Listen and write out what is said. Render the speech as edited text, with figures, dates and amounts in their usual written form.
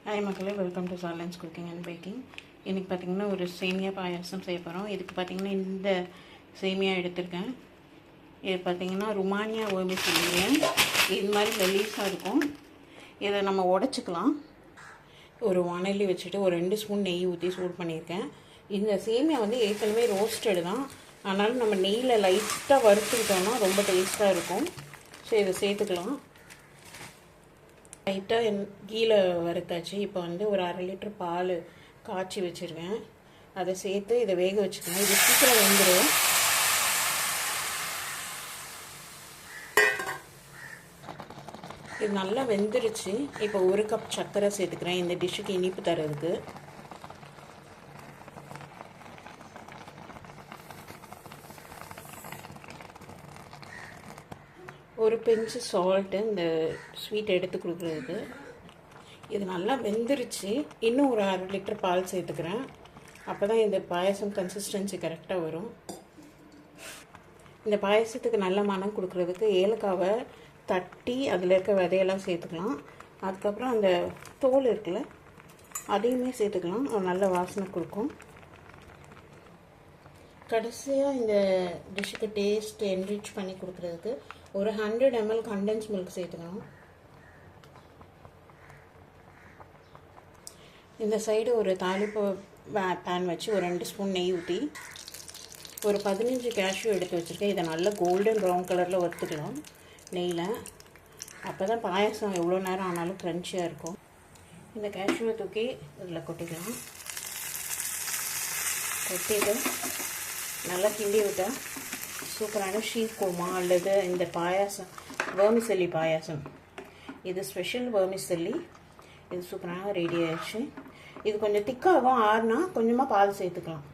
Hi மக்களே, welcome to Salan's cooking and baking. இன்றைக்கி பார்த்திங்கன்னா ஒரு சேமியா பாயாசம் செய்ய போகிறோம். இதுக்கு பார்த்திங்கன்னா இந்த சேமியா எடுத்திருக்கேன். இது பார்த்திங்கன்னா ருமானியா வெர்மிசெல்லி. இது மாதிரி மெல்லிஸாக இருக்கும். இதை நம்ம உடச்சிக்கலாம். ஒரு வானலி வச்சுட்டு ஒரு 2 ஸ்பூன் நெய் ஊற்றி சூடு பண்ணியிருக்கேன். இந்த சேமியா வந்து ஏற்கனவே ரோஸ்டடு தான், அதனால் நம்ம நெய்யில் லைட்டாக வறுத்துக்கிட்டோம்னா ரொம்ப டேஸ்ட்டாக இருக்கும். ஸோ இதை சேர்த்துக்கலாம். லைட்டாக கீழே வறுத்தாச்சு. இப்போ வந்து ஒரு 1/2 லிட்டர் பால் காய்ச்சி வச்சுருக்கேன். அதை சேர்த்து இதை வேக வச்சுக்கலாம். இது சீக்கிரம் வெந்துடும். இது நல்லா வெந்துருச்சு. இப்போ 1 கப் சர்க்கரை சேர்த்துக்கிறேன் இந்த டிஷ்ஷுக்கு இனிப்பு தரதுக்கு. ஒரு பிஞ்சு சால்ட்டு இந்த ஸ்வீட் எடுத்து கொடுக்குறதுக்கு. இது நல்லா வெந்துருச்சு. இன்னும் ஒரு 1/2 லிட்டர் பால் சேர்த்துக்கிறேன். அப்போ தான் இந்த பாயசம் கன்சிஸ்டன்சி கரெக்டாக வரும். இந்த பாயசத்துக்கு நல்ல மனம் கொடுக்குறதுக்கு ஏலக்காவை தட்டி அதில் இருக்க விதையெல்லாம் சேர்த்துக்கலாம். அதுக்கப்புறம் அந்த தோல் இருக்குல்ல, அதையுமே சேர்த்துக்கலாம். ஒரு நல்ல வாசனை கொடுக்கும். கடைசியாக இந்த டிஷ்ஷுக்கு டேஸ்ட் என்ரிச் பண்ணி கொடுக்குறதுக்கு ஒரு 100 ml கண்டென்ஸ் மில்க் சேர்த்துக்கணும். இந்த சைடு ஒரு தாளிப்பு பேன் வச்சு ஒரு 2 ஸ்பூன் நெய் ஊற்றி ஒரு 15 கேஷ்யூ எடுத்து வச்சுருக்கேன். இதை நல்லா கோல்டன் ப்ரௌன் கலரில் வறுத்துக்கலாம் நெய்யில். அப்போ தான் பாயசம் எவ்வளோ நேரம் ஆனாலும் க்ரன்ச்சியாக இருக்கும். இந்த கேஷ்யூவை தூக்கி இதில் கொட்டிக்கலாம். கொட்டிட்டு நல்லா கிண்டி விட்டால் சூப்பரான ஷீர் குருமா அல்லது இந்த பாயாசம் வெர்மிசெல்லி பாயாசம். இது ஸ்பெஷல் வெர்மிசெல்லி. இது சூப்பராக ரெடி ஆயிடுச்சு. இது கொஞ்சம் திக்காகும். ஆறுனா கொஞ்சமாக பால் சேர்த்துக்கலாம்.